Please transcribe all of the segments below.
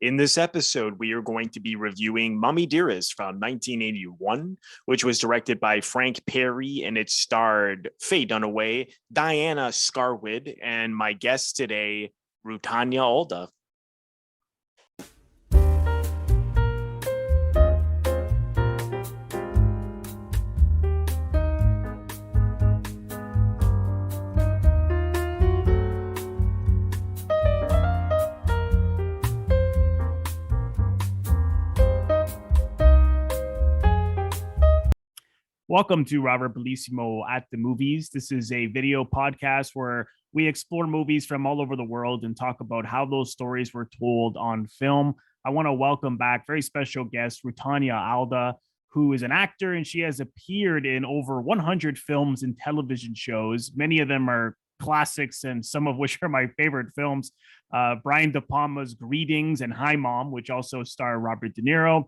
In this episode, we are going to be reviewing Mommie Dearest from 1981, which was directed by Frank Perry, and it starred Faye Dunaway, Diana Scarwood, and my guest today, Rutanya Alda. Welcome to Robert Bellissimo at the Movies. This is a video podcast where we explore movies from all over the world and talk about how those stories were told on film. I want to welcome back very special guest Rutanya Alda, who is an actor, and she has appeared in over 100 films and television shows. Many of them are classics, and some of which are my favorite films. Brian De Palma's Greetings and Hi Mom, which also star Robert De Niro,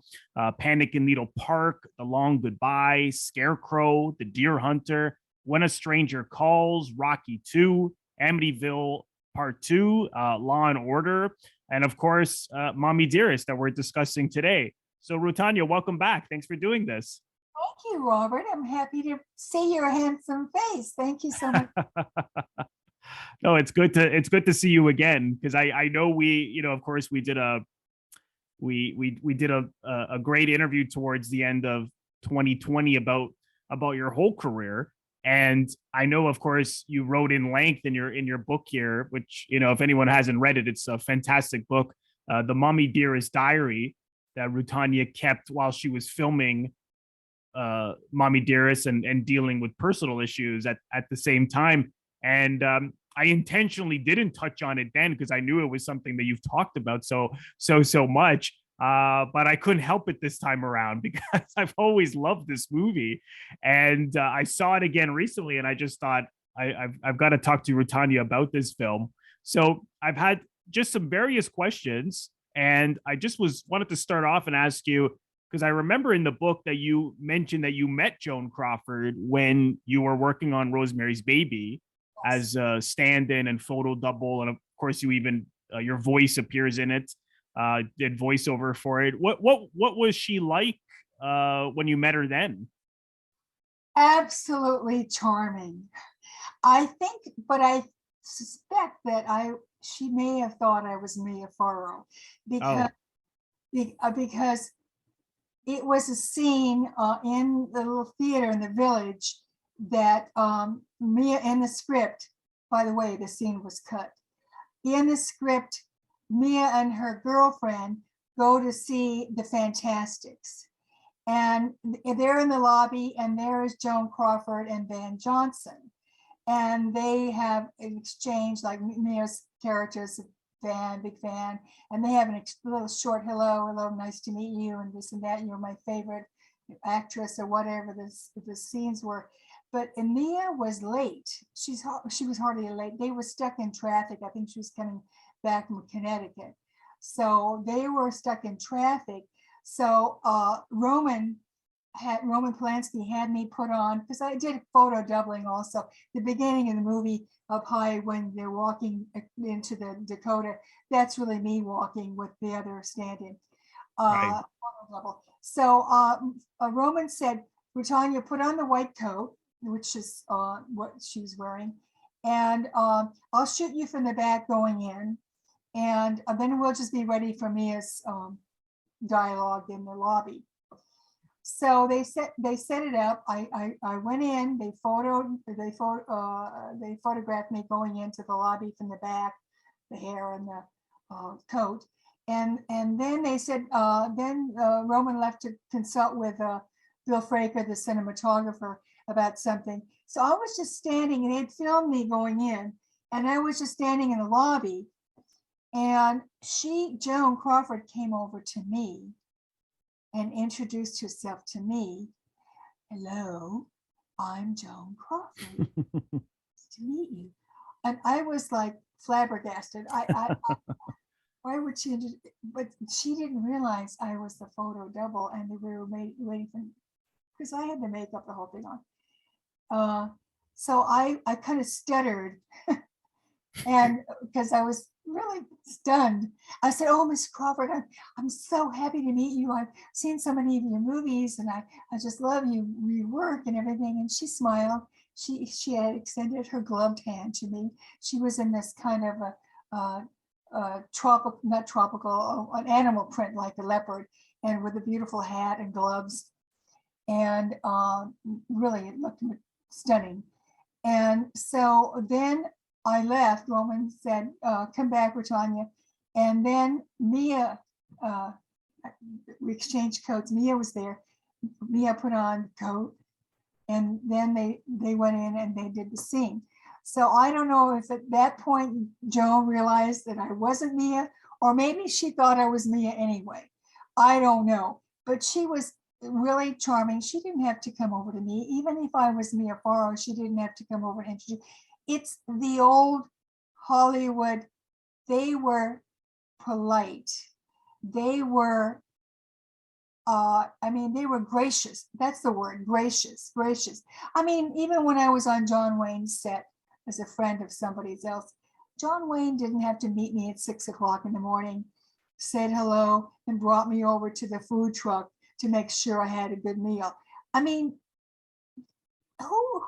Panic in Needle Park, The Long Goodbye, Scarecrow, The Deer Hunter, When a Stranger Calls, Rocky II, Amityville Part 2, Law and Order, and of course, Mommie Dearest that we're discussing today. So Rutanya, welcome back. Thanks for doing this. Thank you, Robert. I'm happy to see your handsome face. Thank you so much. No, it's good to see you again, because I know of course we did a great interview towards the end of 2020 about your whole career, and I know of course you wrote in length in your book here, which if anyone hasn't read it, it's a fantastic book, the Mommie Dearest diary that Rutanya kept while she was filming Mommie Dearest and dealing with personal issues at the same time. And I intentionally didn't touch on it then because I knew it was something that you've talked about so much. But I couldn't help it this time around because I've always loved this movie. And I saw it again recently, and I just thought I've got to talk to Rutanya about this film. So I've had just some various questions, and I just wanted to start off and ask you, because I remember in the book that you mentioned that you met Joan Crawford when you were working on Rosemary's Baby as a stand-in and photo double, and of course you even your voice appears in it, did voiceover for it. What was she like when you met her then? Absolutely charming. I think, but I suspect that she may have thought I was Mia Farrow because it was a scene in the little theater in the village that Mia, in the script, by the way, the scene was cut. In the script, Mia and her girlfriend go to see the Fantastics. And they're in the lobby, and there is Joan Crawford and Van Johnson. And they have an exchange, like Mia's character is a fan, big fan, and they have a little short hello, nice to meet you, and this and that, you're my favorite actress, or whatever the scenes were. But Mia was late. She was hardly late. They were stuck in traffic. I think she was coming back from Connecticut. So they were stuck in traffic. So Roman Polanski had me put on, because I did photo doubling also, the beginning of the movie up high when they're walking into the Dakota. That's really me walking with the other stand-in. Right. Photo double. So Roman said, Rutanya, put on the white coat, which is what she was wearing, and I'll shoot you from the back going in, and then we'll just be ready for Mia's dialogue in the lobby. So they set it up. I went in. They photographed me going into the lobby from the back, the hair and the coat, and then they said Roman left to consult with Bill Fraker, the cinematographer, about something. So I was just standing, and they'd filmed me going in, and I was just standing in the lobby, and Joan Crawford, came over to me and introduced herself to me. Hello, I'm Joan Crawford. Nice to meet you. And I was like flabbergasted. Why would she? But she didn't realize I was the photo double, and we were waiting for, because I had the makeup, the whole thing on. So I kind of stuttered, and because I was really stunned. I said, "Oh, Miss Crawford, I'm so happy to meet you. I've seen so many of your movies, and I just love your work and everything." And she smiled. She had extended her gloved hand to me. She was in this kind of tropical, not tropical, an animal print like a leopard, and with a beautiful hat and gloves, and really it looked stunning. And so then I left. Roman said, "Come back, Rutanya." And then Mia, we exchanged coats. Mia was there. Mia put on the coat, and then they went in and they did the scene. So I don't know if at that point Joan realized that I wasn't Mia, or maybe she thought I was Mia anyway. I don't know. But she was really charming. She didn't have to come over to me. Even if I was Mia Farrow, she didn't have to come over and introduce. It's the old Hollywood. They were polite. They were, they were gracious. That's the word, gracious, gracious. I mean, even when I was on John Wayne's set as a friend of somebody else, John Wayne didn't have to meet me at 6 o'clock in the morning, said hello, and brought me over to the food truck to make sure I had a good meal. I mean, who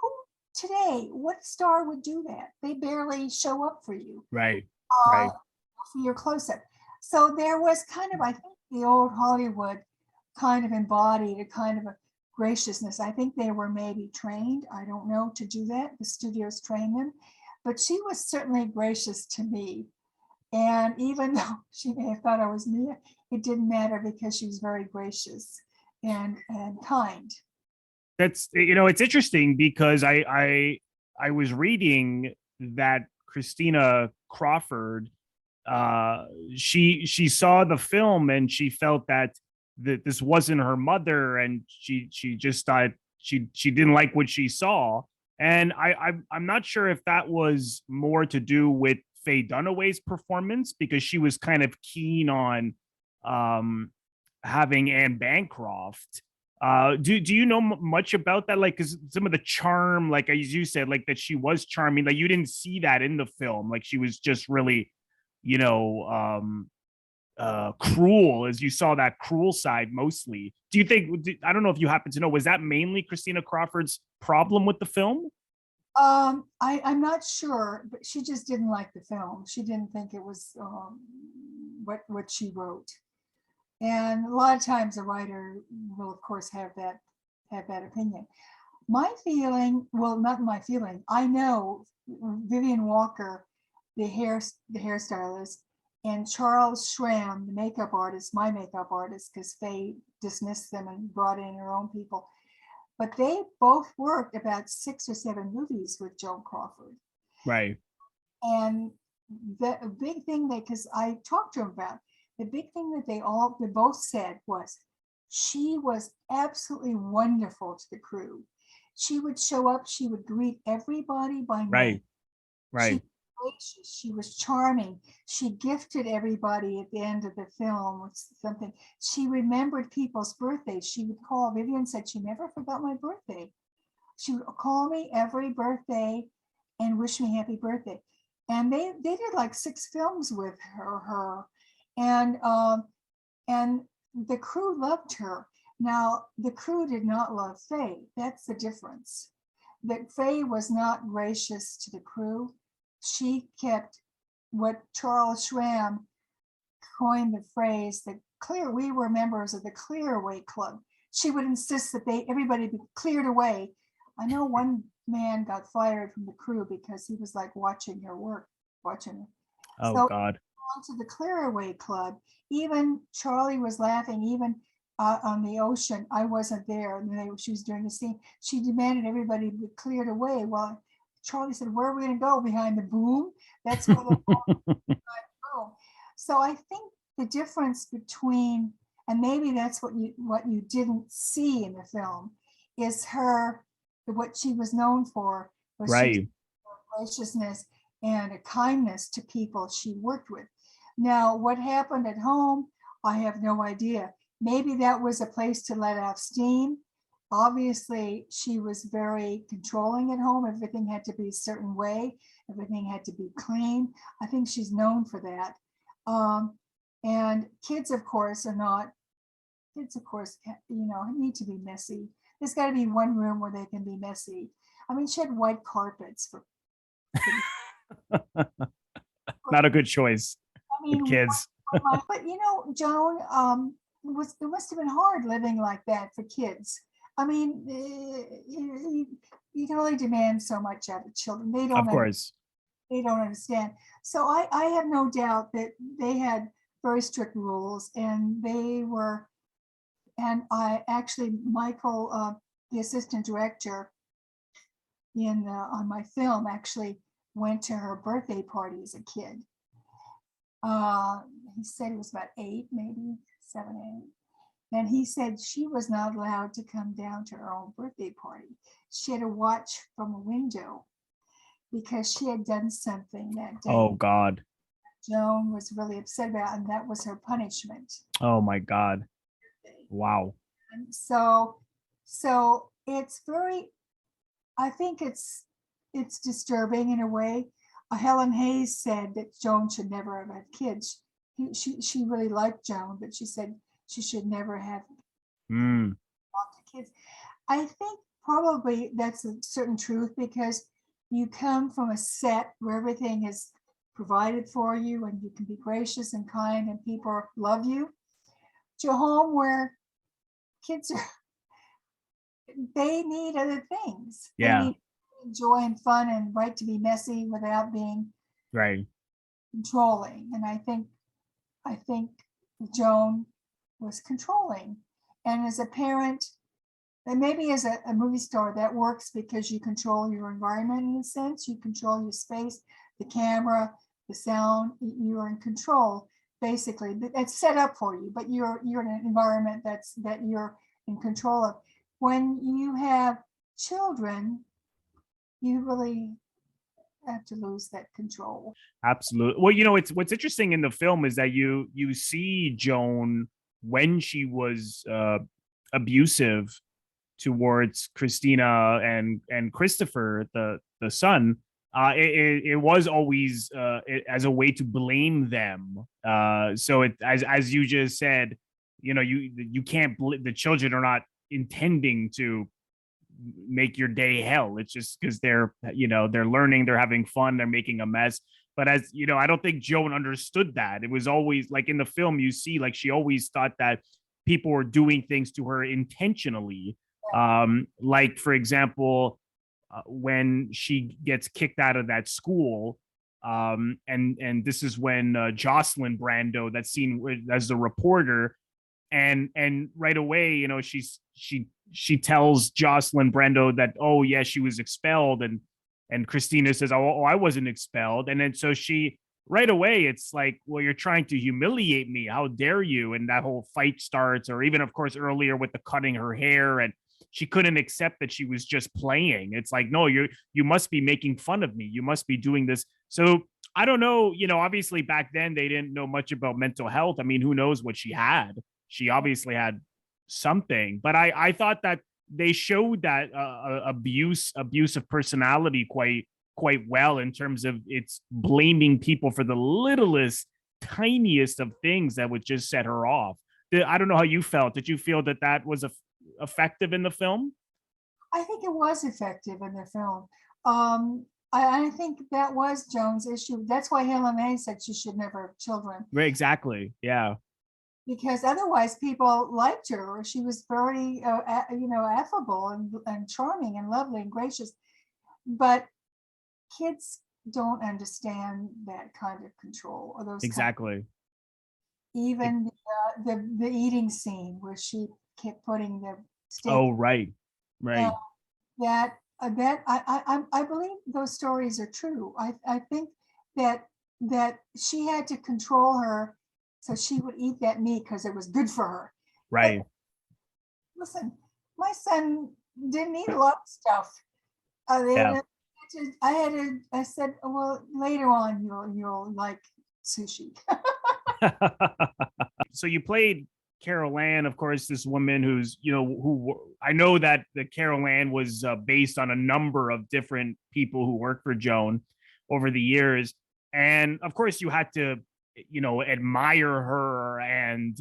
today, what star would do that? They barely show up for you. Right. For your close-up. So there was kind of, I think, the old Hollywood kind of embodied a kind of a graciousness. I think they were maybe trained, I don't know, to do that. The studios trained them. But she was certainly gracious to me. And even though she may have thought I was Mia, it didn't matter because she was very gracious and kind. That's, it's interesting because I was reading that Christina Crawford, she saw the film and she felt that this wasn't her mother, and she just thought she didn't like what she saw. And I'm not sure if that was more to do with Faye Dunaway's performance, because she was kind of keen on having Anne Bancroft. Do you know much about that? Like, because some of the charm, like as you said, like that she was charming, like you didn't see that in the film. Like she was just really, cruel, as you saw that cruel side mostly. Do you think, I don't know if you happen to know, was that mainly Christina Crawford's problem with the film? I'm not sure, but she just didn't like the film. She didn't think it was what she wrote. And a lot of times a writer will, of course, have that opinion. My feeling, well, not my feeling, I know Vivian Walker, the hairstylist, and Charles Schramm, the makeup artist, my makeup artist, because Faye dismissed them and brought in her own people. But they both worked about 6 or 7 movies with Joan Crawford. Right. And the big thing because I talked to them about, the big thing that they both said was she was absolutely wonderful to the crew. She would show up, she would greet everybody by name. Right. She was charming. She gifted everybody at the end of the film with something. She remembered people's birthdays. She would call. Vivian said she never forgot my birthday. She would call me every birthday and wish me happy birthday. And they did like 6 films with her. And the crew loved her. Now, the crew did not love Faye. That's the difference. That Faye was not gracious to the crew. She kept what Charles Schramm coined the phrase, we were members of the clear away club. She would insist that everybody be cleared away. I know one man got fired from the crew because he was like watching her work, watching her. Oh, God. To the clear away club, even Charlie was laughing, even on the ocean. I wasn't there, and she was doing the scene. She demanded everybody be cleared away. Well, Charlie said, "Where are we going to go? Behind the boom?" That's where they go. So I think the difference between, and maybe that's what you didn't see in the film, is what she was known for was Right. graciousness and a kindness to people she worked with. Now, what happened at home, I have no idea. Maybe that was a place to let off steam. obviously she was very controlling at home. Everything had to be a certain way. Everything had to be clean. I think she's known for that. And kids, of course, need to be messy. There's got to be one room where they can be messy. I mean, she had white carpets for Not a good choice with kids. But Joan, it must have been hard living like that for kids. I mean, you can only demand so much out of children. They don't. Of course. They don't understand. So I have no doubt that they had very strict rules, and Michael, the assistant director on my film, actually went to her birthday party as a kid. He said he was about 8, maybe 7, 8. And he said she was not allowed to come down to her own birthday party. She had to watch from a window because she had done something that day. Oh, God. Joan was really upset about, and that was her punishment. Oh, my God. Wow. And so it's I think it's disturbing in a way. Helen Hayes said that Joan should never have had kids. She really liked Joan, but she said she should never have kids. I think probably that's a certain truth, because you come from a set where everything is provided for you and you can be gracious and kind and people love you, to a home where kids they need other things. Yeah. They need joy and fun and right to be messy without being right controlling. And I think Joan was controlling. And as a parent, and maybe as a movie star, that works because you control your environment in a sense. You control your space, the camera, the sound. You're in control, basically. It's set up for you, but you're in an environment that you're in control of. When you have children, you really have to lose that control. Absolutely. Well, what's interesting in the film is that you see Joan when she was abusive towards Christina and Christopher, the son. It was always as a way to blame them. So it, as you just said, you can't. The children are not intending to make your day hell. It's just because they're learning, they're having fun, they're making a mess. But as you know, I don't think Joan understood that. It was always like in the film, you see, like she always thought that people were doing things to her intentionally. Like for example, when she gets kicked out of that school, and this is when Jocelyn Brando, that scene as the reporter, and right away, she tells Jocelyn Brando that, oh yeah, she was expelled, and Christina says, oh, I wasn't expelled. And then so she right away, it's like, well, you're trying to humiliate me. How dare you? And that whole fight starts, or even of course earlier with the cutting her hair, and she couldn't accept that she was just playing. It's like, no, you must be making fun of me. You must be doing this. So I don't know, obviously back then they didn't know much about mental health. I mean, who knows what she had? She obviously had something, but I thought that they showed that abuse of personality quite well, in terms of it's blaming people for the littlest, tiniest of things that would just set her off. I don't know how you felt. Did you feel that was effective in the film? I think it was effective in the film. I think that was Joan's issue. That's why Helen Hayes said she should never have children. Right, exactly. Yeah. Because otherwise people liked her. She was very, affable and charming and lovely and gracious. But kids don't understand that kind of control or those. Exactly. Even the eating scene where she kept putting the steak. Oh, right. That I believe those stories are true. I think that she had to control her so she would eat that meat because it was good for her. Right. But listen, my son didn't eat a lot of stuff. I said, well, later on you'll like sushi. So you played Carol Ann, of course, this woman who's, who I know that the Carol Ann was based on a number of different people who worked for Joan over the years. And of course, you had to, admire her and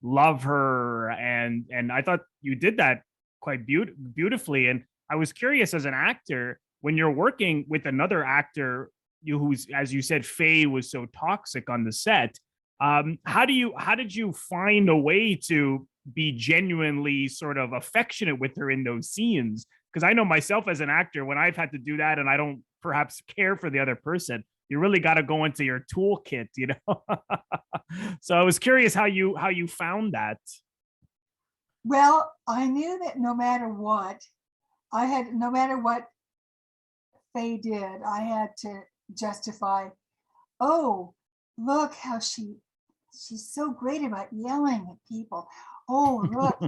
love her. And I thought you did that quite beautifully. And I was curious, as an actor, when you're working with another actor who's, as you said, Faye was so toxic on the set. How did you find a way to be genuinely sort of affectionate with her in those scenes? Because I know myself as an actor, when I've had to do that and I don't perhaps care for the other person, you really got to go into your toolkit, So I was curious how you found that. Well, I knew that no matter what Faye did, I had to justify, oh, look how she's so great about yelling at people. Oh, look,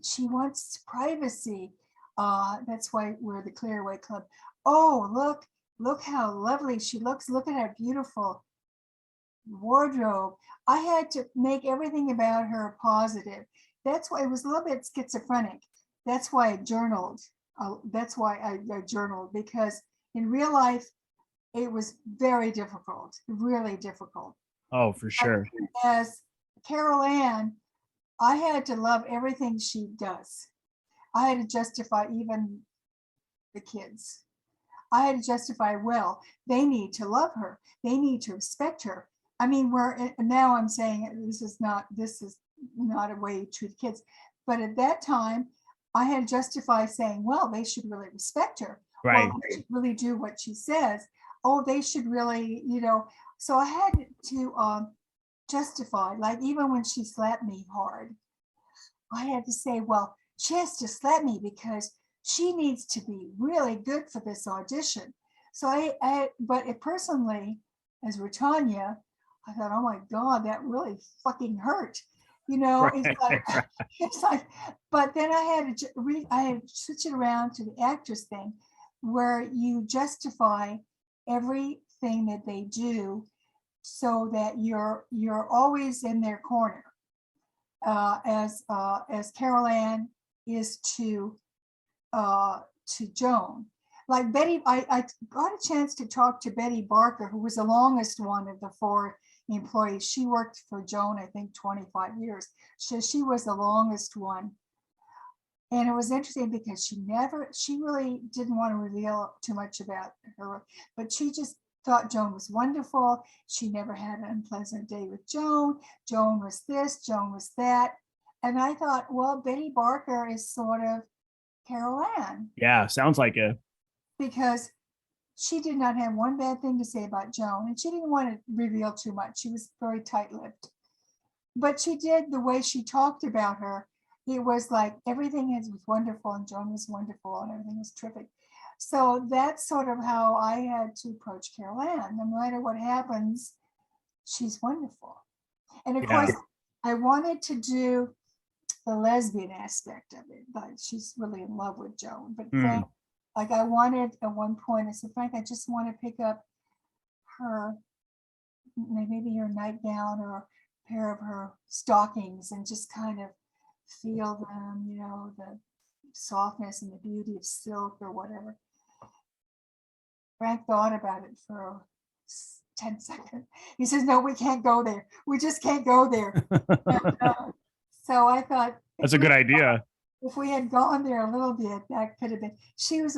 she wants privacy. That's why we're the Clearway Club. Oh, look how lovely she looks. Look at her beautiful wardrobe. I had to make everything about her positive. That's why it was a little bit schizophrenic. That's why I journaled. That's why I journaled, because in real life, it was very difficult, really difficult. Oh, for sure. As Carol Ann, I had to love everything she does. I had to justify even the kids. I had to justify, well, they need to love her. They need to respect her. I mean, now I'm saying this is not a way to treat kids. But at that time, I had to justify saying, well, they should really respect her. Right. Well, they should really do what she says. Oh, they should really, So I had to justify, like even when she slapped me hard, I had to say, well, she has to slap me because she needs to be really good for this audition. So but personally, as Rutanya, I thought, oh my God, that really fucking hurt. Right. It's like, but then I had to switch it around to the actress thing, where you justify everything that they do so that you're always in their corner, as Carol Ann is to Joan. Like Betty, I got a chance to talk to Betty Barker, who was the longest one of the 4 employees. She worked for Joan, I think, 25 years. So she was the longest one. And it was interesting because she really didn't want to reveal too much about her, but she just thought Joan was wonderful. She never had an unpleasant day with Joan. Joan was this, Joan was that. And I thought, well, Betty Barker is sort of Carol Ann. Yeah, sounds like it. Because she did not have one bad thing to say about Joan, and she didn't want to reveal too much. She was very tight-lipped. But she did, the way she talked about her, it was like everything was wonderful and Joan was wonderful and everything was terrific. So that's sort of how I had to approach Carol Ann. No matter what happens, she's wonderful. And of course, I wanted to do the lesbian aspect of it, but she's really in love with Joan. But Frank, like I wanted at one point, I said, Frank, I just want to pick up her, maybe her nightgown or a pair of her stockings and just kind of feel them, the softness and the beauty of silk or whatever. Frank thought about it for 10 seconds. He says, no, we can't go there. We just can't go there. And, so I thought, that's a good idea. If we had gone there a little bit, that could have been. She was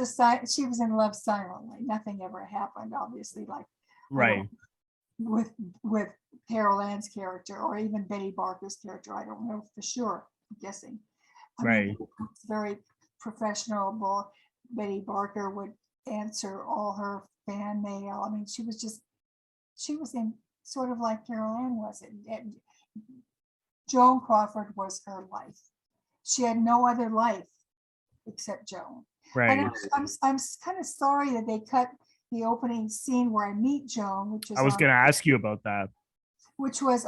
in love silently. Nothing ever happened, obviously, like right with Carol Ann's character or even Betty Barker's character. I don't know for sure. I'm guessing. I mean, it's very professional. Betty Barker would answer all her fan mail. I mean, she was in sort of like Carol Ann was. And Joan Crawford was her life. She had no other life except Joan. Right. And I'm kind of sorry that they cut the opening scene where I meet Joan, which is I was going to ask you about that. Which was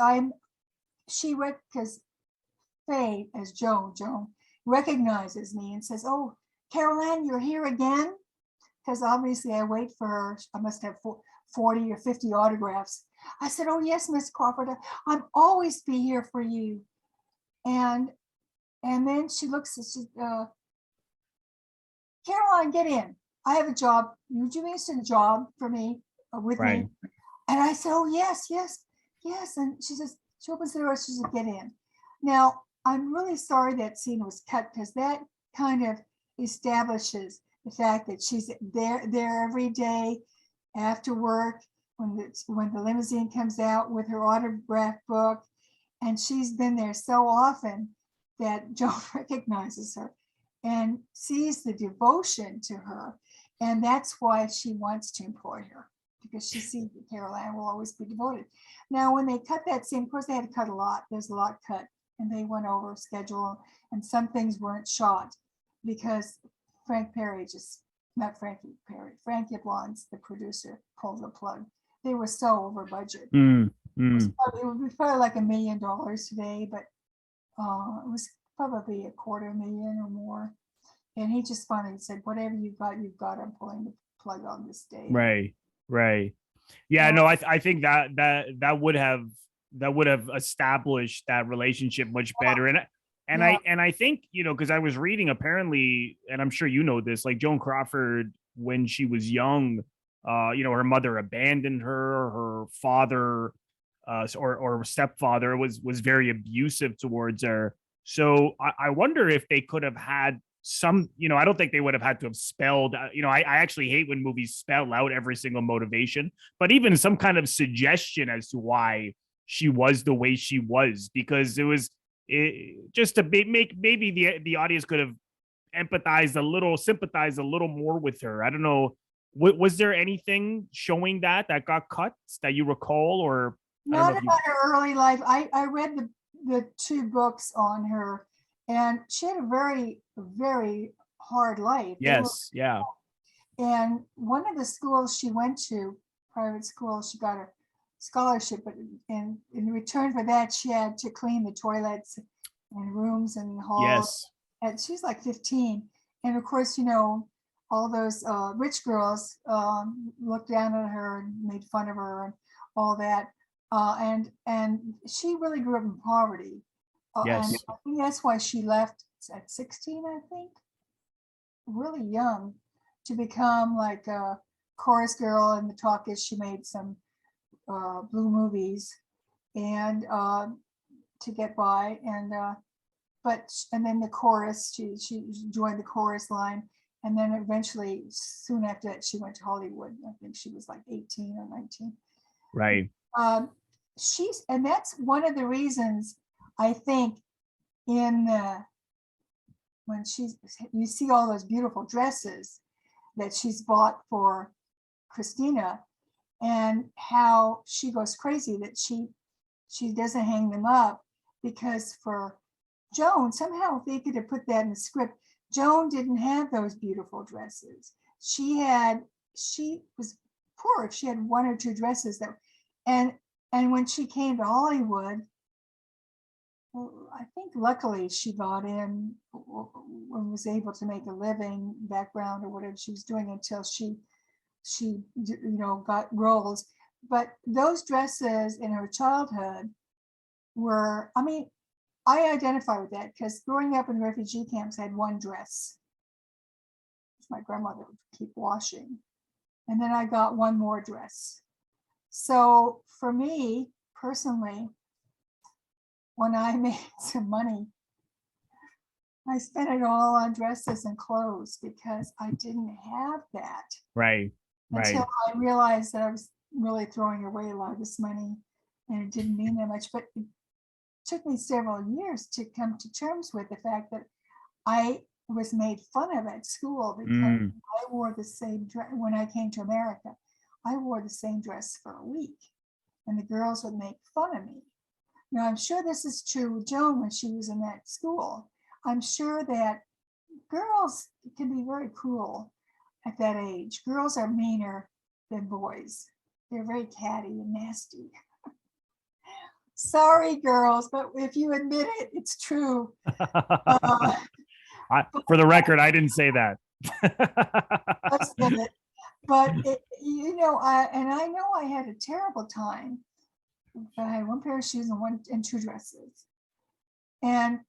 because Faye as Joan recognizes me and says, "Oh, Carol Ann, you're here again?" Because obviously I wait for her. I must have 40 or 50 autographs. I said, oh, yes, Miss Crawford, I'll always be here for you. And then she looks and she, Caroline, get in. I have a job. Would you answer the job for me with Right. me? And I said, oh, yes, yes, yes. And she says, she opens the door, she says, get in. Now, I'm really sorry that scene was cut because that kind of establishes the fact that she's there every day after work when the limousine comes out with her autograph book. And she's been there so often that Joan recognizes her and sees the devotion to her. And that's why she wants to employ her, because she sees that Caroline will always be devoted. Now, when they cut that scene, of course, they had to cut a lot. There's a lot cut, and they went over schedule, and some things weren't shot because Frank Perry not Frankie Perry, Frank Yablans, the producer, pulled the plug. They were so over budget. It would be probably like $1 million today, but it was probably $250,000 or more. And he just finally said, whatever you've got, I'm pulling the plug on this day. Right. Yeah, no, I think that would have established that relationship much better. And I think, because I was reading, apparently, and I'm sure you know this, like Joan Crawford, when she was young, her mother abandoned her father, or stepfather was very abusive towards her. So I wonder if they could have had some, I don't think they would have had to have spelled, I actually hate when movies spell out every single motivation, but even some kind of suggestion as to why she was the way she was, because just to make maybe the audience could have sympathized a little more with her. I don't know. Was there anything showing that got cut that you recall, or not about her early life? I read the 2 books on her, and she had a very, very hard life. Yes, yeah. And one of the schools she went to, private school, she got a scholarship, but in return for that, she had to clean the toilets and rooms and halls. Yes. And she's like 15. And of course, all those rich girls looked down at her and made fun of her and all that. And she really grew up in poverty. Yes. And I think that's why she left at 16, I think, really young, to become like a chorus girl. And the talk is she made some blue movies and to get by. And then the chorus, she joined the chorus line. And then eventually, soon after that, she went to Hollywood. I think she was like 18 or 19. Right. And that's one of the reasons I think when you see all those beautiful dresses that she's bought for Christina, and how she goes crazy that she doesn't hang them up, because for Joan, somehow if they could have put that in the script, Joan didn't have those beautiful dresses. She was poor. She had 1 or 2 dresses and when she came to Hollywood, I think luckily she got in and was able to make a living background or whatever she was doing until she got roles. But those dresses in her childhood were, I identify with that because growing up in refugee camps, I had 1 dress, which my grandmother would keep washing. And then I got 1 more dress. So for me personally, when I made some money, I spent it all on dresses and clothes because I didn't have that. Right. Until I realized that I was really throwing away a lot of this money and it didn't mean that much. But it took me several years to come to terms with the fact that I was made fun of at school because I wore the same dress. When I came to America, I wore the same dress for a week and the girls would make fun of me. Now, I'm sure this is true with Joan when she was in that school. I'm sure that girls can be very cruel at that age. Girls are meaner than boys. They're very catty and nasty. Sorry, girls, but if you admit it, it's true. For the record, I didn't say that. But I know I had a terrible time I had one pair of shoes and two dresses. And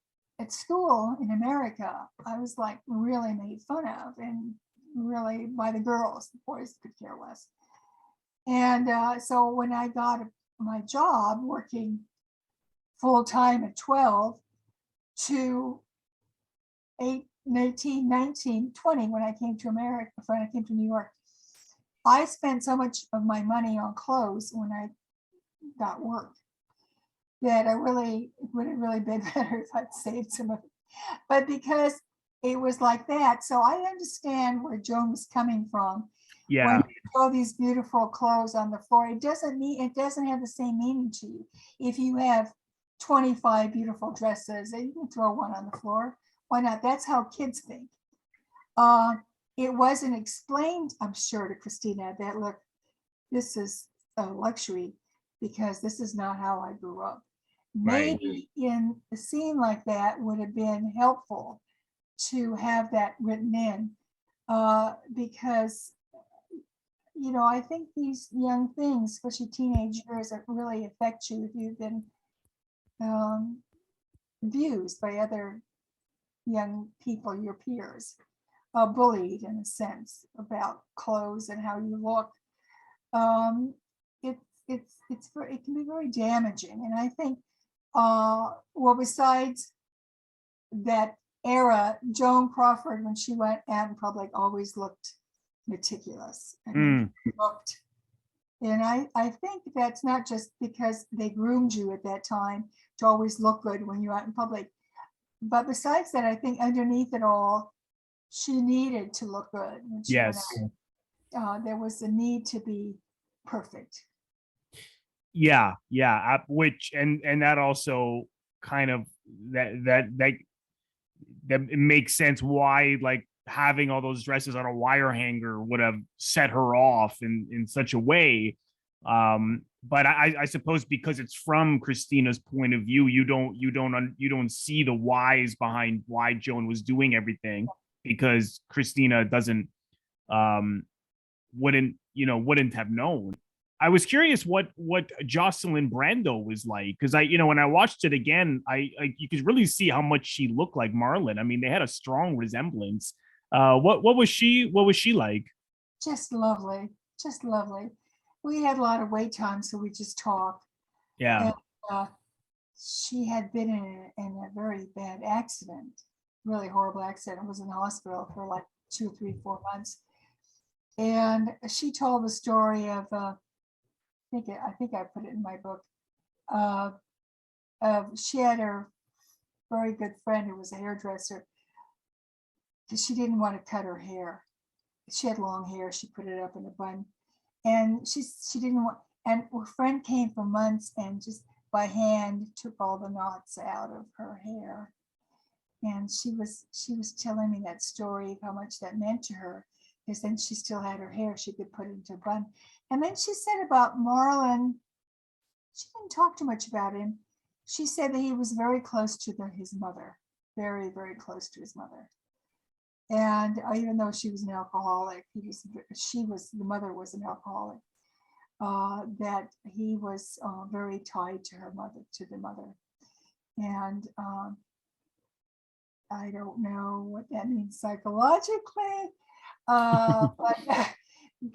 at school in America, I was like really made fun of, and really by the girls. The boys could care less. And so when I got my job working full time at 12 to 18, 19, 20, when I came to America, when I came to New York, I spent so much of my money on clothes when I got work that it would have really been better if I'd saved some of it. But because it was like that, so I understand where Joan was coming from. Yeah. When you throw these beautiful clothes on the floor, it doesn't have the same meaning to you. If you have 25 beautiful dresses, and you can throw one on the floor, why not? That's how kids think. It wasn't explained, I'm sure, to Christina that, look, this is a luxury because this is not how I grew up. Right. Maybe in a scene like that would have been helpful to have that written in, because, you know, I think these young things, especially teenage years, that really affect you if you've been abused by other young people, your peers, bullied in a sense about clothes and how you look. It can be very damaging. And I think, well, besides that era, Joan Crawford, when she went out in public, always looked meticulous and looked. And I think that's not just because they groomed you at that time to always look good when you're out in public. But besides that, I think underneath it all, she needed to look good when she went out. There was a need to be perfect. Yeah. Which and that also kind of that it makes sense why, like, having all those dresses on a wire hanger would have set her off in such a way. But I suppose because it's from Christina's point of view, you don't see the whys behind why Joan was doing everything, because Christina wouldn't have known. I was curious what Jocelyn Brando was like, because when I watched it again, you could really see how much she looked like Marlon. I mean, they had a strong resemblance. What was she like? Just lovely, just lovely. We had a lot of wait time, so we just talked. Yeah. And, she had been in a very bad accident, really horrible accident. Was in the hospital for like 2, 3, 4 months. And she told the story of, I think I put it in my book. She had her very good friend who was a hairdresser, because she didn't want to cut her hair. She had long hair. She put it up in a bun, and she didn't want. And her friend came for months and just by hand took all the knots out of her hair. And she was telling me that story of how much that meant to her, because then she still had her hair. She could put it into a bun. And then she said about Marlon, she didn't talk too much about him. She said that he was very close to his mother, very, very close to his mother. And even though she was an alcoholic, the mother was an alcoholic, that he was very tied to the mother. And I don't know what that means psychologically, but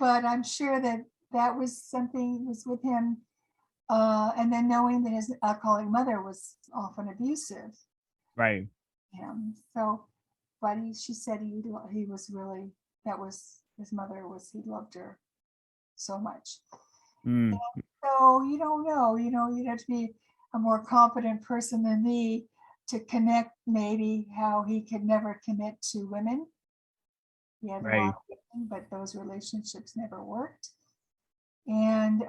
I'm sure that was something was with him. And then knowing that his alcoholic mother was often abusive. Right. So, but she said he was really, that was his mother, he loved her so much. So you don't know, you'd have to be a more competent person than me to connect maybe how he could never commit to women. He had a lot of women, but those relationships never worked. And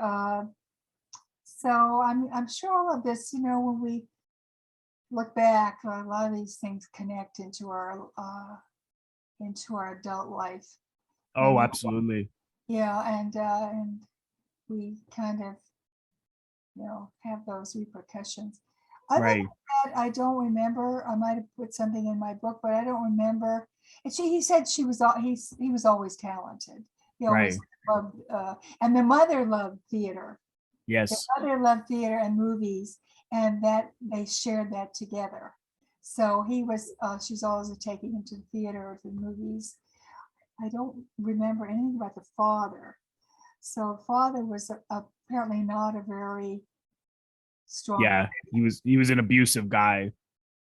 so I'm sure all of this, when we look back, a lot of these things connect into our adult life. Oh, absolutely. Yeah, and we kind of, have those repercussions. Other than that, I don't remember. I might have put something in my book, but I don't remember. And he said he was always talented. He always loved, and the mother loved theater. Yes. Mother loved theater and movies, and that they shared that together. So she's always taking him to the theater or to the movies. I don't remember anything about the father. So father was apparently not a very strong. Yeah, he was an abusive guy.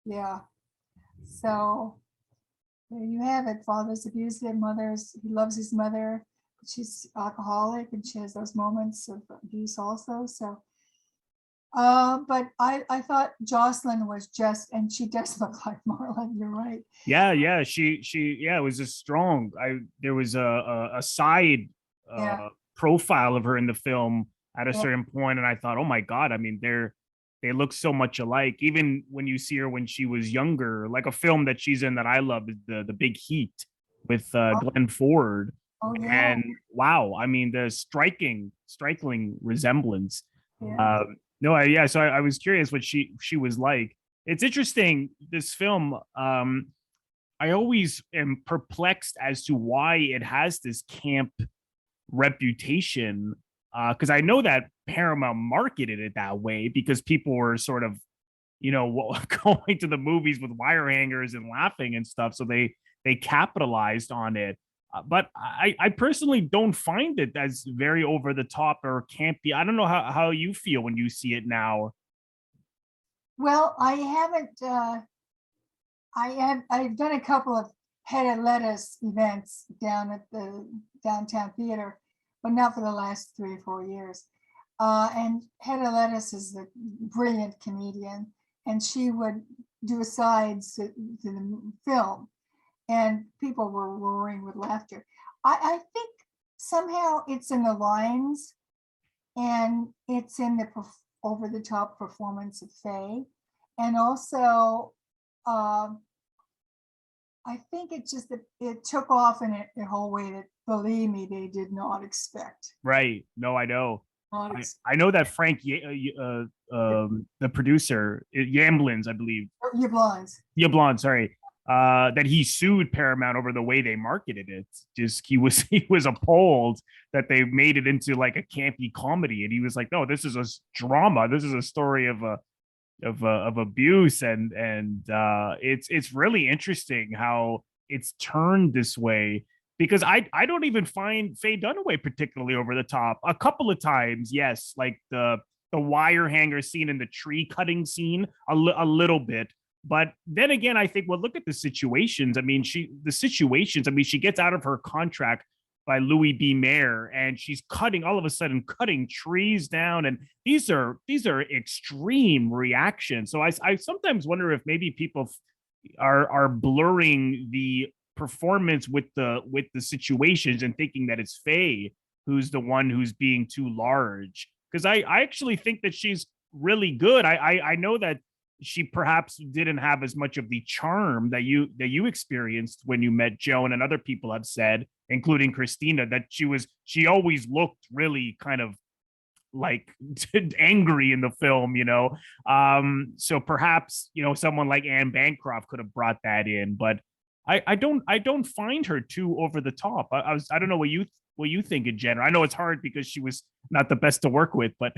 Yeah. So there you have it. Father's abusive, he loves his mother, but she's alcoholic and she has those moments of abuse also. So, but I thought Jocelyn was just, and she does look like Marlon, you're right. Yeah, she it was a strong. There was a side Yeah. profile of her in the film at a Yeah. certain point, and I thought, oh my God, I mean, they look so much alike. Even when you see her when she was younger, like a film that she's in that I love is the Big Heat with Glenn Ford. Oh yeah. And wow, I mean, the striking resemblance. Yeah. No, yeah. So I was curious what she was like. It's interesting. This film, I always am perplexed as to why it has this camp reputation. Because I know that Paramount marketed it that way because people were sort of, going to the movies with wire hangers and laughing and stuff. So they capitalized on it. But I personally don't find it as very over the top or campy. I don't know how you feel when you see it now. Well, I haven't, I've done a couple of head of lettuce events down at the downtown theater, but not for the last 3 or 4 years. And head of lettuce is a brilliant comedian, and she would do asides to the film, and people were roaring with laughter. I think somehow it's in the lines, and it's in the over the top performance of Faye, and also I think it just it took off in a whole way that, believe me, they did not expect. Right. No, I know. Not ex- I know that Frank, the producer, Yamblins, I believe. Yablon, sorry. That he sued Paramount over the way they marketed it. Just he was appalled that they made it into like a campy comedy, and he was like, "No, this is a drama. This is a story of abuse," and it's really interesting how it's turned this way because I don't even find Faye Dunaway particularly over the top. A couple of times, yes, like the wire hanger scene and the tree cutting scene, a little bit. But then again, I think, well, look at the situations. I mean, she gets out of her contract by Louis B. Mayer, and she's all of a sudden cutting trees down, and these are extreme reactions. So I sometimes wonder if maybe people are blurring the performance with the situations and thinking that it's Faye who's the one who's being too large. Because I actually think that she's really good. I know that she perhaps didn't have as much of the charm that you experienced when you met Joan, and other people have said, including Christina, that she always looked really kind of like angry in the film, so perhaps someone like Anne Bancroft could have brought that in, but I don't find her too over the top. I don't know what you think in general. I know it's hard because she was not the best to work with, but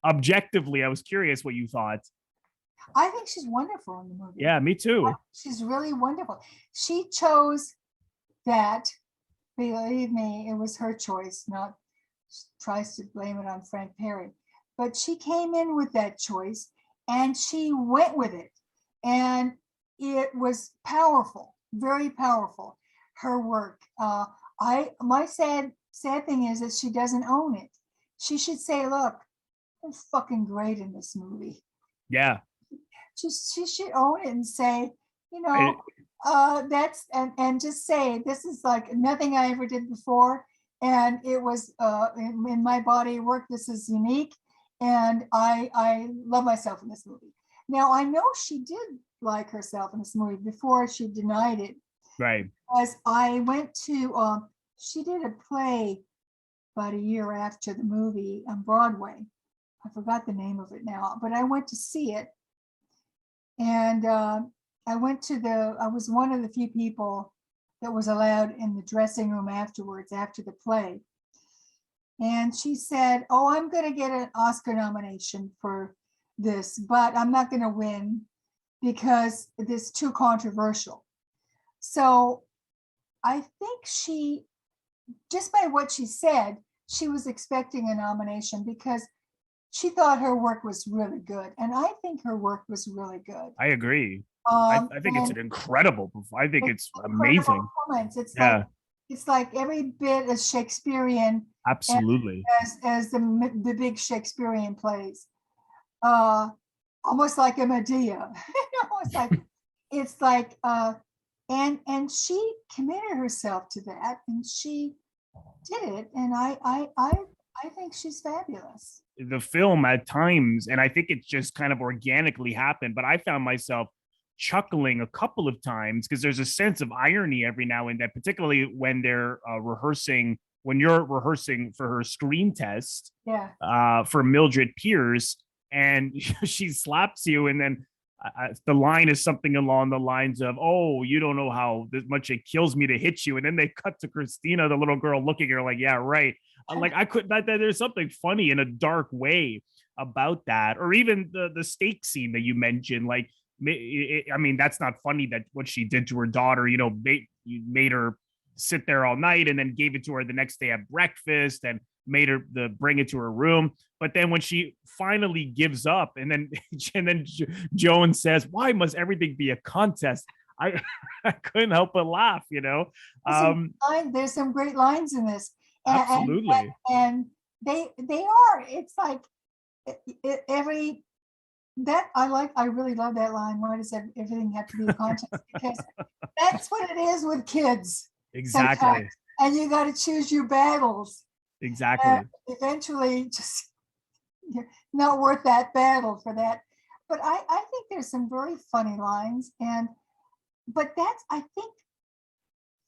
objectively I was curious what you thought. I think she's wonderful in the movie. Yeah, me too. She's really wonderful. She chose that. Believe me, it was her choice, not tries to blame it on Frank Perry. But she came in with that choice and she went with it. And it was powerful, very powerful, her work. My sad thing is that she doesn't own it. She should say, look, I'm fucking great in this movie. Yeah. She should own it and say, that's and just say this is like nothing I ever did before, and it was in my body of work. This is unique, and I love myself in this movie. Now I know she did like herself in this movie before she denied it. Right. As I went to, she did a play about a year after the movie on Broadway. I forgot the name of it now, but I went to see it. And I was one of the few people that was allowed in the dressing room afterwards, after the play. And she said, oh, I'm going to get an Oscar nomination for this, but I'm not going to win because it's too controversial. So I think she, just by what she said, she was expecting a nomination because she thought her work was really good. And I think her work was really good. I agree. I think it's an incredible, I think it's amazing. It's Yeah. like, it's like every bit as Shakespearean Absolutely. as the big Shakespearean plays. Almost like a Medea. It's like and she committed herself to that, and she did it, and I think she's fabulous. The film at times, and I think it just kind of organically happened, but I found myself chuckling a couple of times because there's a sense of irony every now and then, particularly when they're rehearsing, when you're rehearsing for her screen test, for Mildred Pierce, and she slaps you, and then the line is something along the lines of, oh, you don't know how much it kills me to hit you. And then they cut to Christina, the little girl, looking at her like, yeah, right. Like, I couldn't, there's something funny in a dark way about that. Or even the steak scene that you mentioned, like, I mean, that's not funny, that what she did to her daughter, you know, made her sit there all night and then gave it to her the next day at breakfast and made her bring it to her room. But then when she finally gives up, and then Joan says, why must everything be a contest? I couldn't help but laugh, you know. There's some great lines in this. Absolutely. And they are, it's like every, that I really love that line. Why does everything have to be a contest? Because that's what it is with kids. Exactly. Sometimes. And you got to choose your battles. Exactly. Eventually, just not worth that battle for that. But I think there's some very funny lines, but I think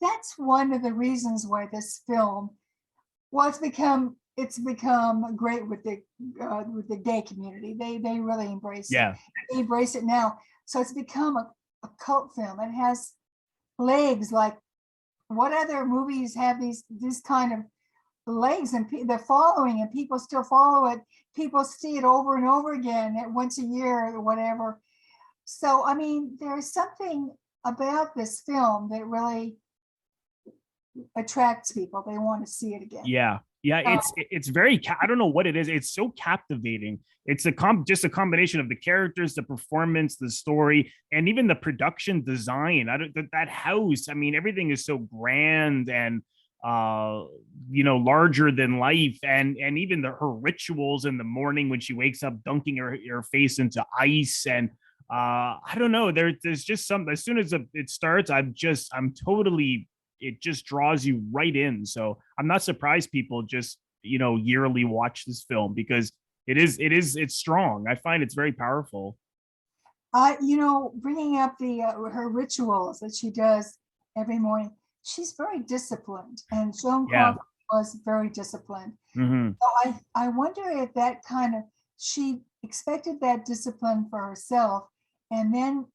that's one of the reasons why this film, well, it's become great with the gay community. They really embrace it. They embrace it now. So it's become a cult film. It has legs. Like, what other movies have these kind of legs, and they're following, and people still follow it. People see it over and over again once a year or whatever. So, I mean, there's something about this film that really attracts people. They want to see it again. Yeah. It's very, I don't know what it is. It's so captivating. It's just a combination of the characters, the performance, the story, and even the production design. That house, I mean, everything is so grand and you know, larger than life, and even her rituals in the morning when she wakes up, dunking her face into ice, and I don't know, there's just something, as soon as it starts, I'm totally, it just draws you right in. So I'm not surprised people just, you know, yearly watch this film, because it's strong. I find it's very powerful. You know, bringing up her rituals that she does every morning, she's very disciplined, and Joan Crawford was very disciplined. Mm-hmm. So I wonder if that kind of, she expected that discipline for herself, and then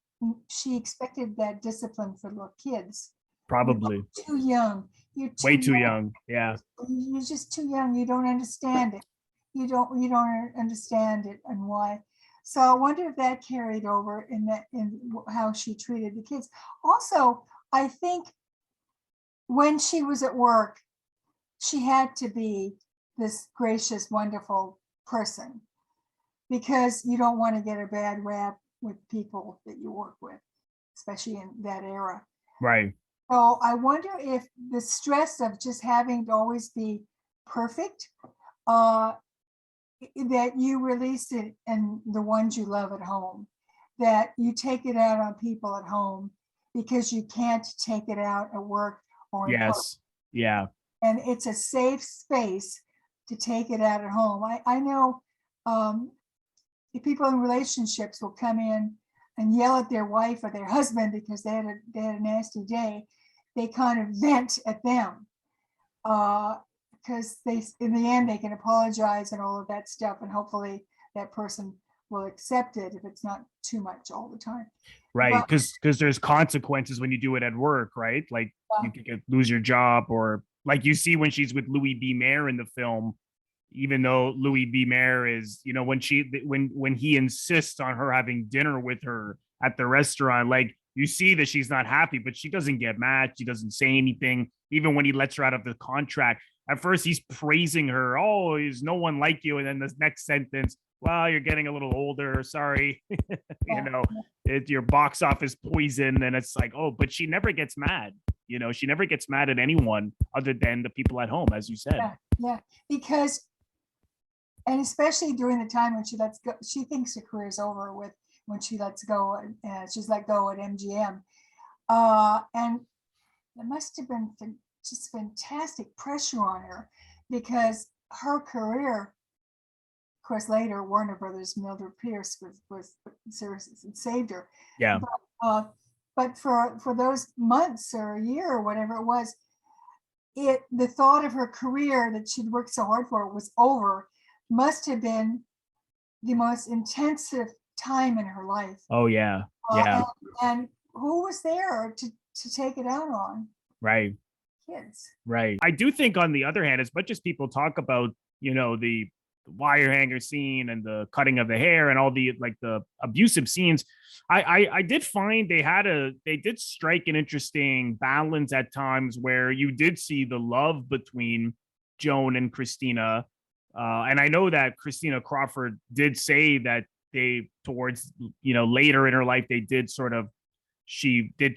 she expected that discipline for little kids. Probably. You're too young. You're way too young. Yeah. You're just too young. You don't understand it. You don't understand it and why. So I wonder if that carried over in how she treated the kids. Also, I think when she was at work, she had to be this gracious, wonderful person, because you don't want to get a bad rap with people that you work with, especially in that era. Right. So I wonder if the stress of just having to always be perfect, that you release it in the ones you love at home, that you take it out on people at home because you can't take it out at work or in public. Yeah. And it's a safe space to take it out at home. I know people in relationships will come in and yell at their wife or their husband because they had a nasty day. They kind of vent at them because in the end, they can apologize and all of that stuff. And hopefully that person will accept it if it's not too much all the time. Right. Because there's consequences when you do it at work, right? Like you could lose your job, or like you see when she's with Louis B. Mayer in the film, even though Louis B. Mayer is, you know, when he insists on her having dinner with her at the restaurant, like you see that she's not happy, but she doesn't get mad. She doesn't say anything. Even when he lets her out of the contract, at first he's praising her. Oh, there's no one like you. And then the next sentence, well, you're getting a little older. Sorry. You know, your box office poison. And it's like, oh, but she never gets mad. You know, she never gets mad at anyone other than the people at home, as you said. Yeah, because, and especially during the time when she lets go, she thinks her career is over with when she lets go, she's let go at MGM. And there must have been just fantastic pressure on her because her career, of course, later Warner Brothers, Mildred Pierce was serious and saved her. Yeah. But for those months or a year or whatever it was, the thought of her career that she'd worked so hard for was over must have been the most intensive time in her life. Oh yeah. Yeah. And who was there to take it out on? Right. Kids. Right. I do think, on the other hand, as much as people talk about, you know, the wire hanger scene and the cutting of the hair and all the like the abusive scenes, I did find they did strike an interesting balance at times where you did see the love between Joan and Christina. And I know that Christina Crawford did say that they, towards, you know, later in her life, they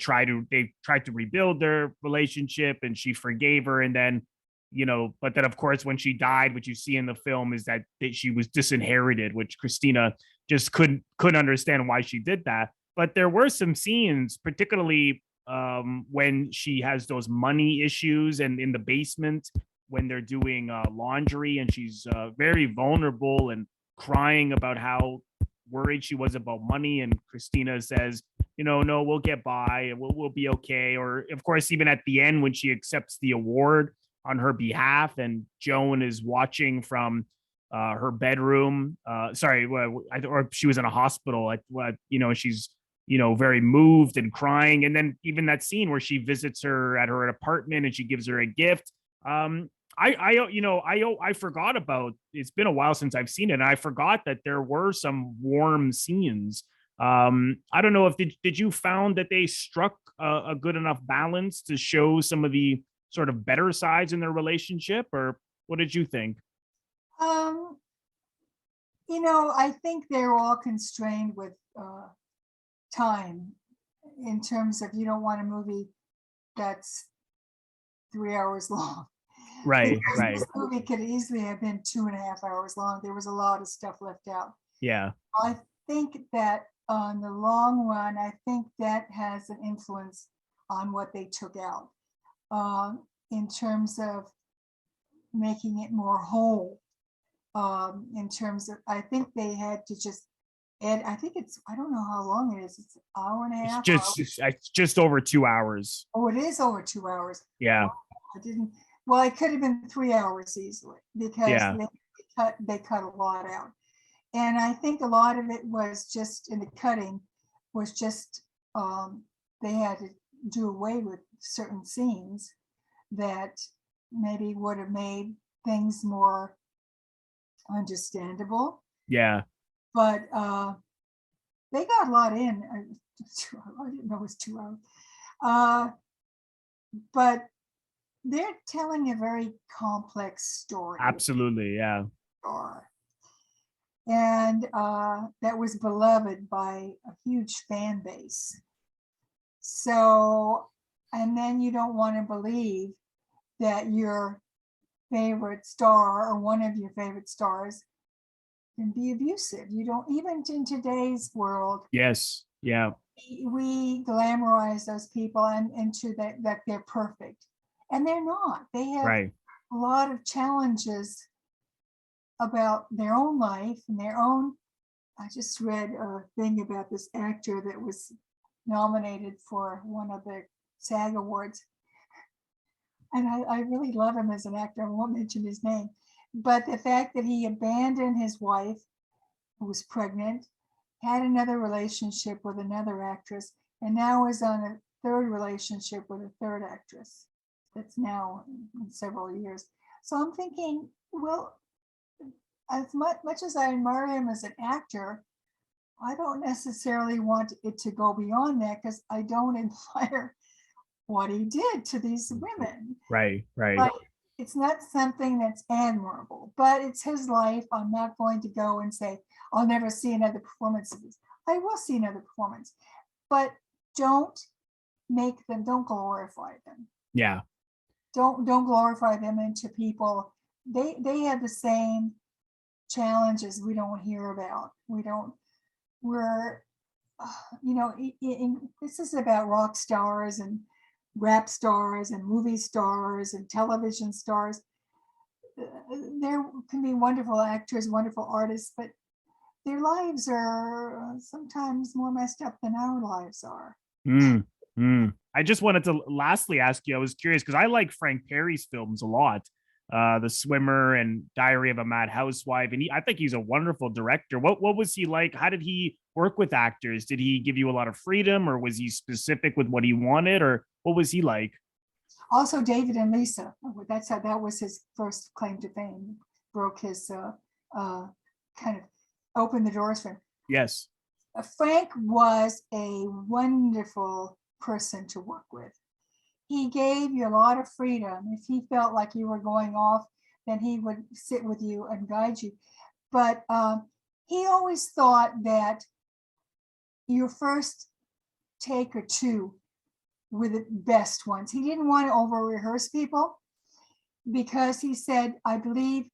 tried to rebuild their relationship and she forgave her. And then, you know, but then of course, when she died, what you see in the film is that she was disinherited, which Christina just couldn't understand why she did that. But there were some scenes, particularly when she has those money issues and in the basement when they're doing laundry, and she's very vulnerable and crying about how worried she was about money. And Christina says, you know, no, we'll get by and we'll be okay. Or of course, even at the end when she accepts the award on her behalf and Joan is watching from her bedroom, or she was in a hospital, you know, she's, you know, very moved and crying. And then even that scene where she visits her at her apartment and she gives her a gift. I forgot about, it's been a while since I've seen it, and I forgot that there were some warm scenes. I don't know if did you found that they struck a good enough balance to show some of the sort of better sides in their relationship, or what did you think? You know, I think they're all constrained with time, in terms of, you don't want a movie that's 3 hours long. Right. This movie could easily have been 2.5 hours long. There was a lot of stuff left out. Yeah. I think that on the long run, I think that has an influence on what they took out, in terms of making it more whole. In terms of, I think they had to just add, I think it's, I don't know how long it is. It's an hour and a half. It's just over 2 hours. Oh, it is over 2 hours. Yeah. I didn't, well, it could have been 3 hours easily because Yeah. they cut a lot out. And I think a lot of it was just in the cutting was just, they had to do away with certain scenes that maybe would have made things more understandable. Yeah. But they got a lot in. I didn't know it was 2 hours. But they're telling a very complex story. Absolutely. Yeah. And that was beloved by a huge fan base. So, and then you don't want to believe that your favorite star or one of your favorite stars can be abusive. You don't, even in today's world. Yes. Yeah. We glamorize those people and into that they're perfect. And they're not. They have a lot of challenges about their own life and their own. I just read a thing about this actor that was nominated for one of the SAG awards. And I really love him as an actor. I won't mention his name. But the fact that he abandoned his wife, who was pregnant, had another relationship with another actress, and now is on a third relationship with a third actress. that's now in several years. So I'm thinking, well, as much as I admire him as an actor, I don't necessarily want it to go beyond that, because I don't admire what he did to these women. Right. Like, it's not something that's admirable, but it's his life. I'm not going to go and say, I'll never see another performance of this. I will see another performance, but don't glorify them. Yeah. Don't glorify them into people. They have the same challenges we don't hear about. This is about rock stars and rap stars and movie stars and television stars. There can be wonderful actors, wonderful artists, but their lives are sometimes more messed up than our lives are. I just wanted to lastly ask you, I was curious because I like Frank Perry's films a lot. The Swimmer and Diary of a Mad Housewife. And I think he's a wonderful director. What was he like? How did he work with actors? Did he give you a lot of freedom, or was he specific with what he wanted, or what was he like? Also, David and Lisa. That was his first claim to fame. Broke his kind of opened the doors for him. Yes. Frank was a wonderful person to work with. He gave you a lot of freedom. If he felt like you were going off, then he would sit with you and guide you. But he always thought that your first take or two were the best ones. He didn't want to over-rehearse people, because he said, I believe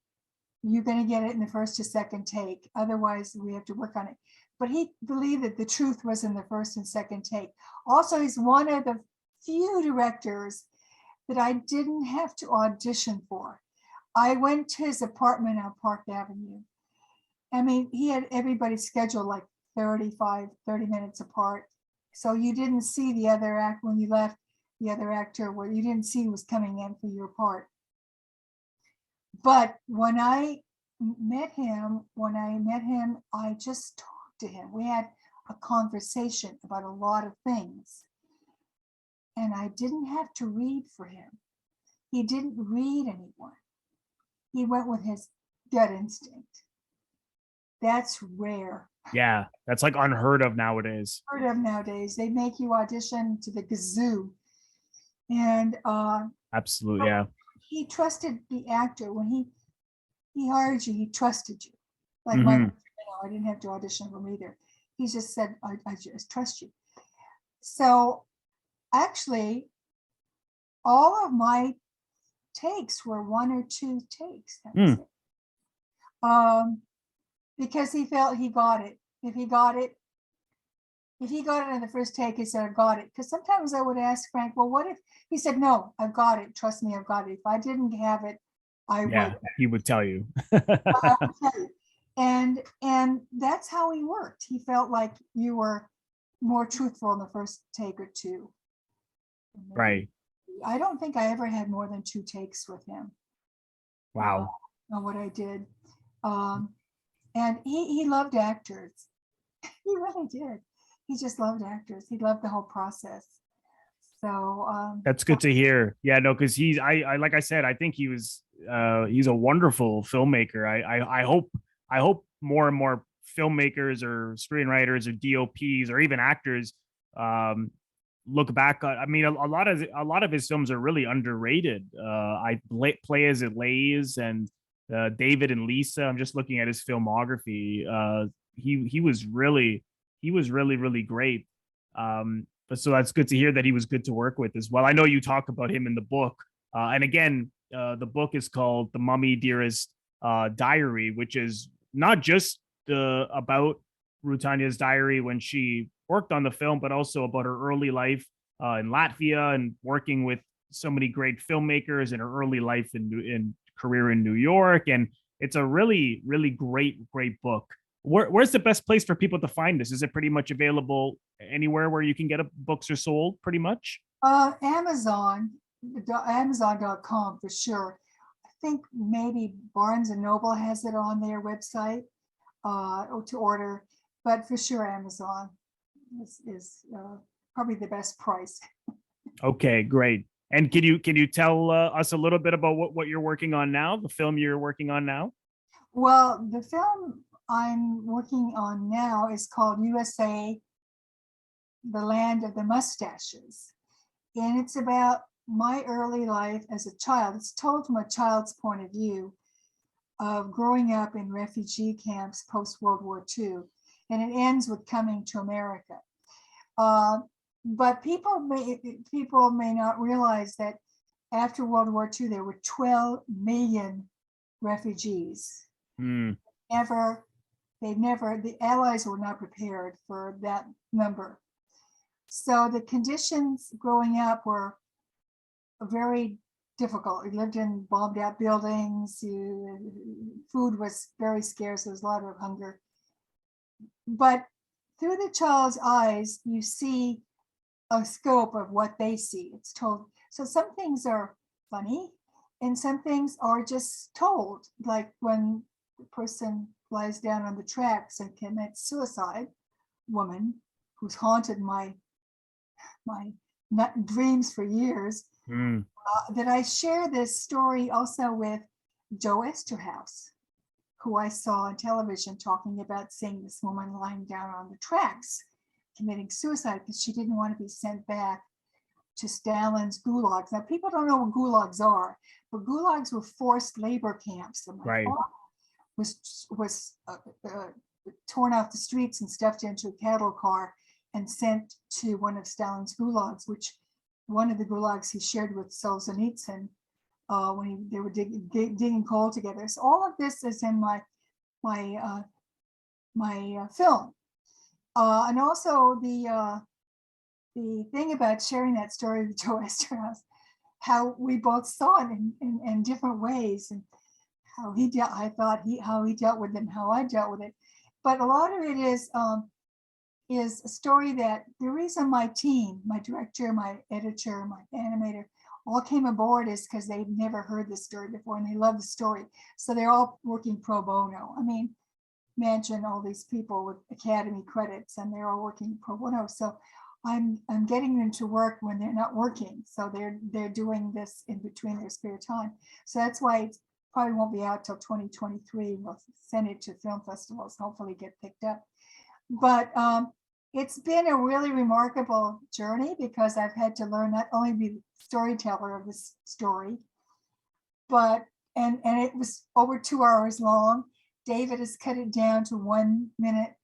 you're going to get it in the first or second take. Otherwise, we have to work on it. But he believed that the truth was in the first and second take. Also, he's one of the few directors that I didn't have to audition for. I went to his apartment on Park Avenue. I mean, he had everybody scheduled like 30 minutes apart. So you didn't see the other act when you left, the other actor, what you didn't see was coming in for your part. But when I met him, I just talked to him. We had a conversation about a lot of things. And I didn't have to read for him. He didn't read anyone. He went with his gut instinct. That's rare. Yeah, that's like unheard of nowadays. They make you audition to the kazoo. And absolutely, yeah. He trusted the actor. When he hired you, he trusted you. Like I didn't have to audition for him either. He just said, I just trust you. So actually, all of my takes were 1 or 2 takes. That was it. Because he felt he got it. If he got it in the first take, he said, I got it. Because sometimes I would ask Frank, well, what if he said, no, I've got it. Trust me, I've got it. If I didn't have it, I would. He would tell you. And that's how he worked. He felt like you were more truthful in the first take or 2. Right. I don't think I ever had more than 2 takes with him. Wow. On what I did. And he loved actors. He really did. He just loved actors. He loved the whole process. So that's good to hear. Yeah, no, because I like I said, I think he's a wonderful filmmaker. I hope more and more filmmakers or screenwriters or DOPs or even actors look back. I mean, a lot of his films are really underrated. I Play As It Lays and David and Lisa. I'm just looking at his filmography. He was really great. But so that's good to hear that he was good to work with as well. I know you talk about him in the book. And again, the book is called The Mummie Dearest Diary, which is not just about Rutanya's diary when she worked on the film, but also about her early life in Latvia and working with so many great filmmakers in her early life in career in New York. And it's a really great book. Where's the best place for people to find this? Is it pretty much available anywhere where you can get books are sold, pretty much? Amazon, Amazon.com for sure. I think maybe Barnes and Noble has it on their website to order, but for sure Amazon is probably the best price. Okay, great. And can you tell us a little bit about what you're working on now, the film you're working on now? Well, the film I'm working on now is called USA, the Land of the Mustaches. And it's about my early life as a child. It's told from a child's point of view of growing up in refugee camps post-World War II. And it ends with coming to America. But people may not realize that after World War II, there were 12 million refugees. The Allies were not prepared for that number. So the conditions growing up were very difficult. We lived in bombed out buildings. Food was very scarce. There was a lot of hunger. But through the child's eyes, you see a scope of what they see. It's told. So some things are funny and some things are just told, like when the person lies down on the tracks and commits suicide, woman who's haunted my dreams for years, that I share this story also with Joe Esterhaus, who I saw on television talking about seeing this woman lying down on the tracks committing suicide because she didn't want to be sent back to Stalin's gulags. Now, people don't know what gulags are, but gulags were forced labor camps. And my father was torn off the streets and stuffed into a cattle car and sent to one of Stalin's gulags, which one of the gulags he shared with Solzhenitsyn when they were digging coal together. So all of this is in my film. And also the thing about sharing that story with Joe Esterhaus, how we both saw it in different ways, and how he dealt. How he dealt with it, and how I dealt with it. But a lot of it is a story that the reason my team, my director, my editor, my animator, all came aboard is because they've never heard this story before and they love the story. So they're all working pro bono. I mean, imagine all these people with Academy credits and they're all working pro bono. So I'm getting them to work when they're not working. So they're doing this in between their spare time. So that's why it probably won't be out till 2023. We'll send it to film festivals, hopefully get picked up. But it's been a really remarkable journey because I've had to learn not only be the storyteller of this story, but and it was over 2 hours long. David has cut it down to 1 minute,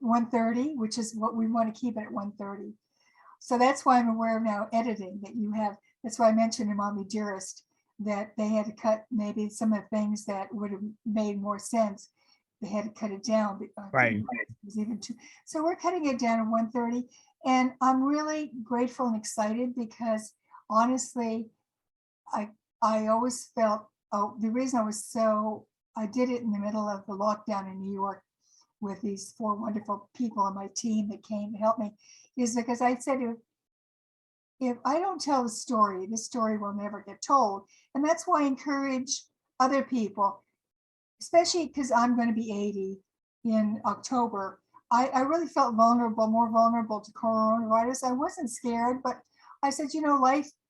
1:30, which is what we want to keep it at 1:30. So that's why I'm aware of now editing that you have. That's why I mentioned in Mommie Dearest that they had to cut maybe some of the things that would have made more sense. They had to cut it down. Right. It was even too. So we're cutting it down to 1:30, and I'm really grateful and excited because honestly, I always felt the reason I did it in the middle of the lockdown in New York with these 4 wonderful people on my team that came to help me is because I said if I don't tell the story, this story will never get told, and that's why I encourage other people. Especially because I'm going to be 80 in October. I really felt vulnerable, more vulnerable to coronavirus. I wasn't scared, but I said,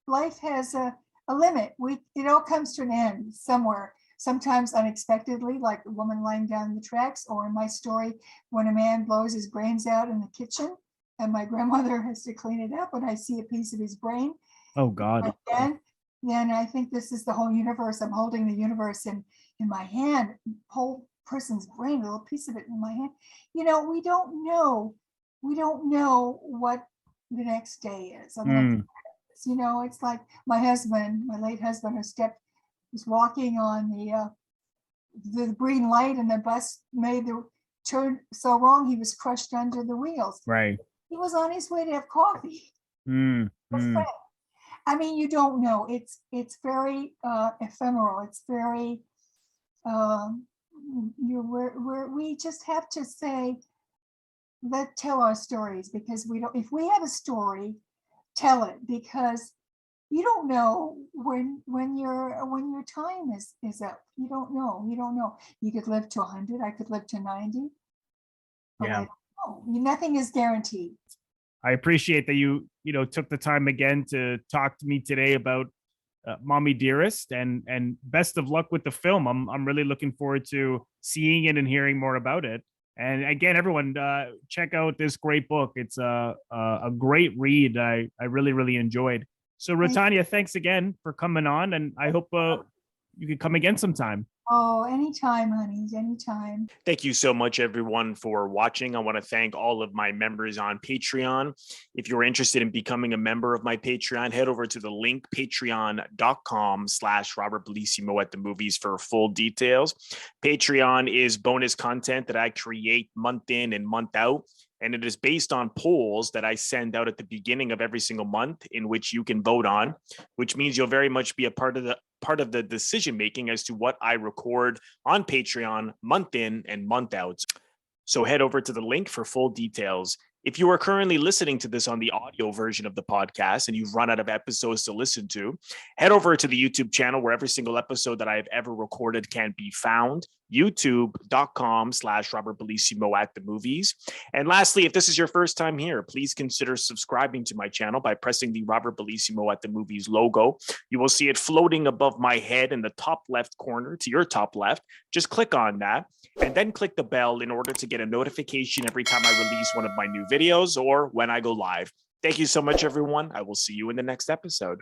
life has a limit. It all comes to an end somewhere, sometimes unexpectedly, like a woman lying down the tracks, or in my story, when a man blows his brains out in the kitchen and my grandmother has to clean it up and I see a piece of his brain. Oh, God. Then I think this is the whole universe. I'm holding the universe in my hand, whole person's brain, a little piece of it in my hand. We don't know what the next day is. It's like my late husband, was walking on the green light and the bus made the turn so wrong he was crushed under the wheels. Right. He was on his way to have coffee. I mean, you don't know. It's very ephemeral. It's very we just have to say, let's tell our stories, because we don't. If we have a story, tell it, because you don't know when your time is up. You don't know. You could live to 100. I could live to 90. Yeah. Nothing is guaranteed. I appreciate that you took the time again to talk to me today about Mommy Dearest, and best of luck with the film. I'm really looking forward to seeing it and hearing more about it. And again, everyone, check out this great book. It's a great read. I really enjoyed. So Rutanya, thanks again for coming on, and I hope you could come again sometime. Oh, anytime, honeys, anytime. Thank you so much, everyone, for watching. I want to thank all of my members on Patreon. If you're interested in becoming a member of my Patreon, head over to the link patreon.com/Robert Bellissimo at the movies for full details. Patreon is bonus content that I create month in and month out. And it is based on polls that I send out at the beginning of every single month, in which you can vote on, which means you'll very much be a part of the decision making as to what I record on Patreon month in and month out. So head over to the link for full details. If you are currently listening to this on the audio version of the podcast and you've run out of episodes to listen to, head over to the YouTube channel where every single episode that I have ever recorded can be found, youtube.com/Robert Bellissimo at the movies. And lastly, if this is your first time here, please consider subscribing to my channel by pressing the Robert Bellissimo at the movies logo. You will see it floating above my head in the top left corner to your top left. Just click on that and then click the bell in order to get a notification every time I release one of my new videos or when I go live. Thank you so much, everyone. I will see you in the next episode.